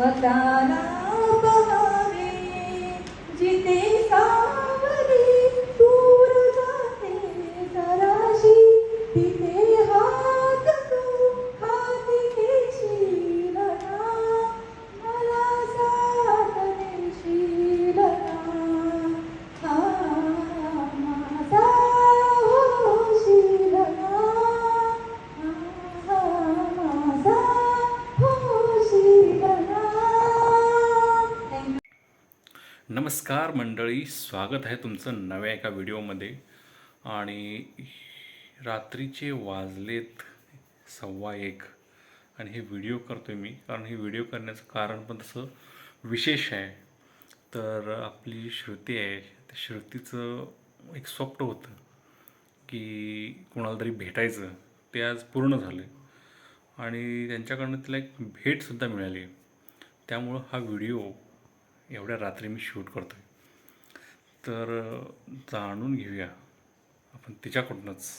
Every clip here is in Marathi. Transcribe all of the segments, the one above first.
स्वतःला पहावे जिथे सावली दूर जाते जराशी तिथे हात तू हाती घेशील ना मला साथ देशील ना हा माझा होशील ना हा माझा होशील ना. नमस्कार मंडळी, स्वागत आहे तुमचं नव्या एका व्हिडिओमध्ये. आणि रात्रीचे वाजलेत 1:15 आणि हे व्हिडिओ करतो आहे मी, कारण हे व्हिडिओ करण्याचं कारण पण तसं विशेष आहे. तर आपली श्रुती आहे, त्या श्रुतीचं एक स्वप्न होतं की कोणाला तरी भेटायचं. ते आज पूर्ण झालं आणि त्यांच्याकडनं तिला एक भेटसुद्धा मिळाली. त्यामुळं हा व्हिडिओ एवढ्या रात्री मी शूट करतो आहे. तर जाणून घेऊया आपण तिच्याकडूनच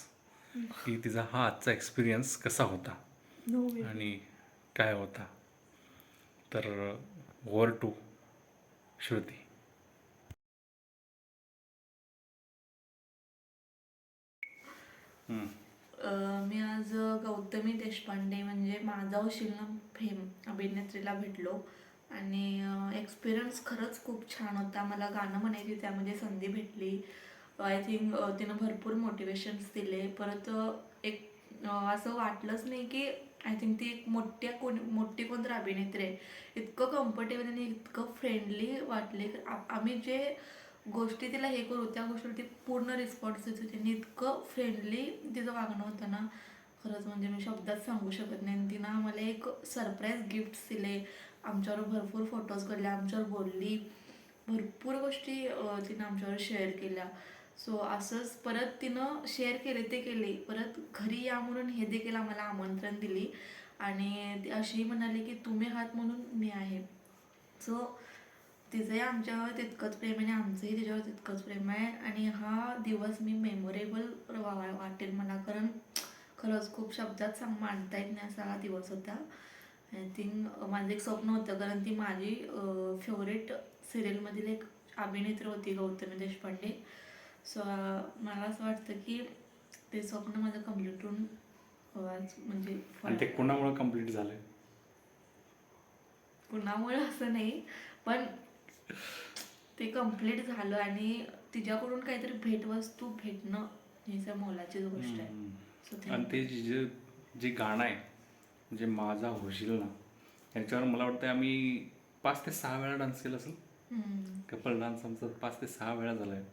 की तिचा हा आजचा एक्सपिरियन्स कसा होता आणि काय होता. तर ओव्हर टू श्रुती. मी आज गौतमी देशपांडे म्हणजे माझा होशील ना फेम अभिनेत्रीला भेटलो आणि एक्सपिरियन्स खरंच खूप छान होता. मला गाणं म्हणायची त्यामध्ये संधी भेटली. आय थिंक तिनं भरपूर मोटिवेशन्स दिले. परत एक असं वाटलंच नाही की आय थिंक ती एक मोठी कोणतरी अभिनेत्री आहे. इतकं कम्फर्टेबल आणि इतकं फ्रेंडली वाटले. आम्ही जे गोष्टी तिला हे करू त्या गोष्टीवर ती पूर्ण रिस्पॉन्स देत होती आणि इतकं फ्रेंडली तिचं वागणं होतं ना, खरंच म्हणजे मी शब्दात सांगू शकत नाही. तिनं आम्हाला एक सरप्राईज गिफ्ट्स दिले, आमच्यावर भरपूर फोटोज काढले, आमच्यावर बोलली, भरपूर गोष्टी तिनं आमच्यावर शेअर केल्या. सो असंच परत तिनं शेअर केले ते केले, परत घरी या म्हणून हे देखील आम्हाला आमंत्रण दिली आणि ती अशीही म्हणाली की तुम्ही आहात म्हणून मी आहे. सो तिचंही आमच्यावर तितकंच प्रेम आहे आणि आमचंही तिच्यावर तितकंच प्रेम आहे आणि हा दिवस मी मेमोरेबल वाटेल मला, कारण खरंच खूप शब्दात मांडता येत नाही असा हा दिवस होता. आय थिंक माझं एक स्वप्न होतं, कारण ती माझी फेवरेट सिरियलमधील एक अभिनेत्री होती गौतमी देशपांडे. सो मला असं वाटतं की ते स्वप्न माझं कम्प्लीट होऊन आज म्हणजे आणि ते कोणामुळे कम्प्लीट झालं? कुणामुळे असं नाही, पण ते कम्प्लीट झालं आणि तिच्याकडून काहीतरी भेटवस्तू भेटणं ही सर मोलाचीच गोष्ट आहे. सो आणि ते जे गाणं आहे जे माझा होशील ना, याच्यावर मला वाटतं आम्ही 5 ते 6 वेळा डान्स केला असेल. कपल डान्स आमचा 5 ते 6 वेळा झाला आहे.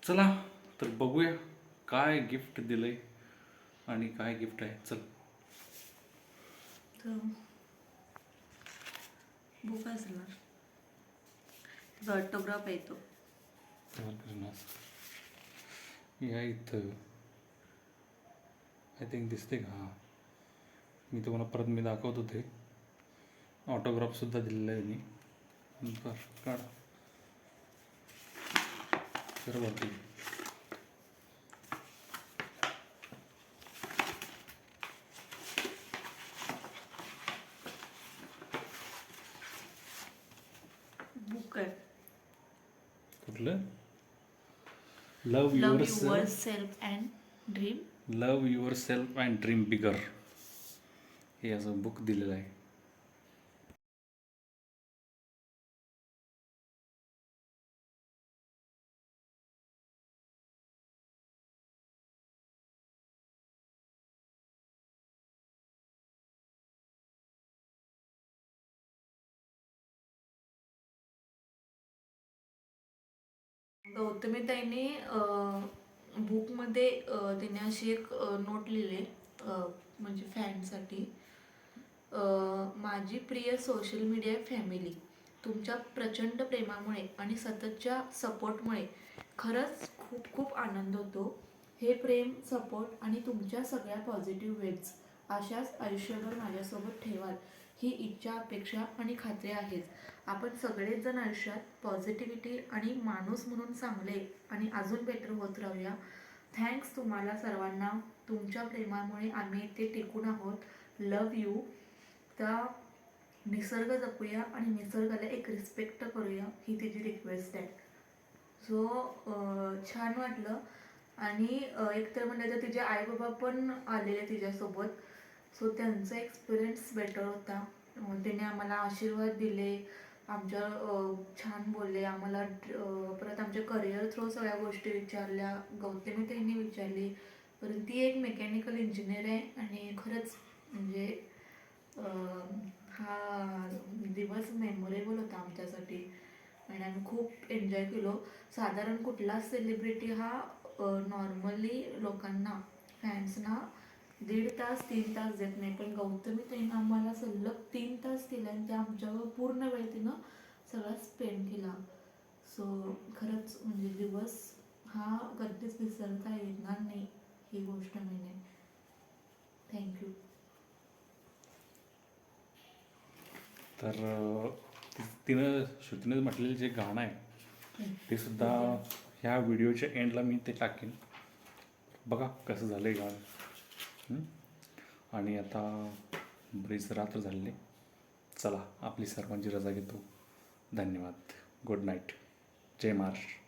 चला तर बघूया काय गिफ्ट दिलंय आणि काय गिफ्ट आहे. चल बुक असणार ऑटोग्राफ येतो या इथं. आय थिंक दिसते का? हां, मी तुम्हाला परत मी दाखवतो. ते ऑटोग्राफसुद्धा दिलेलं आहे मी. बरं काढ बरोबर. बुक आहे. कुठलं? Love love your yourself and dream. Love yourself and dream bigger, हे असं बुक दिलेलं आहे. गौतमीताईने बुकमध्ये तिने अशी एक नोट लिहिली म्हणजे फॅनसाठी. माझी प्रिय सोशल मीडिया फॅमिली, तुमच्या प्रचंड प्रेमामुळे आणि सततच्या सपोर्टमुळे खरंच खूप खूप आनंद होतो. हे प्रेम, सपोर्ट आणि तुमच्या सगळ्या पॉझिटिव्ह वेब्स अशाच आयुष्यभर माझ्यासोबत ठेवाल ही इच्छा, अपेक्षा आणि खात्री आहेच. आपण सगळेच जण आयुष्यात पॉझिटिव्हिटी आणि माणूस म्हणून चांगले आणि अजून बेटर होत राहूया. थँक्स तुम्हाला सर्वांना. तुमच्या प्रेमामुळे आम्ही इथे टिकून आहोत. लव यू. त्या निसर्ग जपूया आणि निसर्गाला एक रिस्पेक्ट करूया, ही तिची रिक्वेस्ट आहे. सो छान वाटलं. आणि एकतर म्हणलं तर तिचे आई बाबा पण आलेले तिच्यासोबत. सो त्यांचा एक्सपिरियन्स बेटर होता. त्याने आम्हाला आशीर्वाद दिले, आमच्या छान बोलले आम्हाला. परत आमच्या करिअर थ्रू सगळ्या गोष्टी विचारल्या, गौतमी त्यांनी विचारली. परत ती एक मेकॅनिकल इंजिनियर आहे आणि खरंच म्हणजे हा दिवस मेमोरेबल होता आमच्यासाठी आणि आम्ही खूप एन्जॉय केलो. साधारण कुठलाच सेलिब्रिटी हा नॉर्मली लोकांना, फॅन्सना 1.5 तास 3 तास देत नाही, पण गौतमी ताईनं आम्हाला सलग 3 तास दिले आणि त्या आमच्यावर पूर्ण वेळ तिनं सगळा स्पेंड केला. सो खरंच म्हणजे दिवस हा कधीच विसरता येणार नाही, ही गोष्ट मी. थँक्यू. तर तिनं श्रुतीनं म्हटलेलं जे गाणं आहे ते सुद्धा ह्या व्हिडिओच्या एंडला मी ते टाकेन, बघा कसं झालं आहे गाणं. आणि आता बरीच रात्र झालेली, चला आपली सर्वांची रजा घेतो. धन्यवाद. Good night. जय महाराष्ट्र.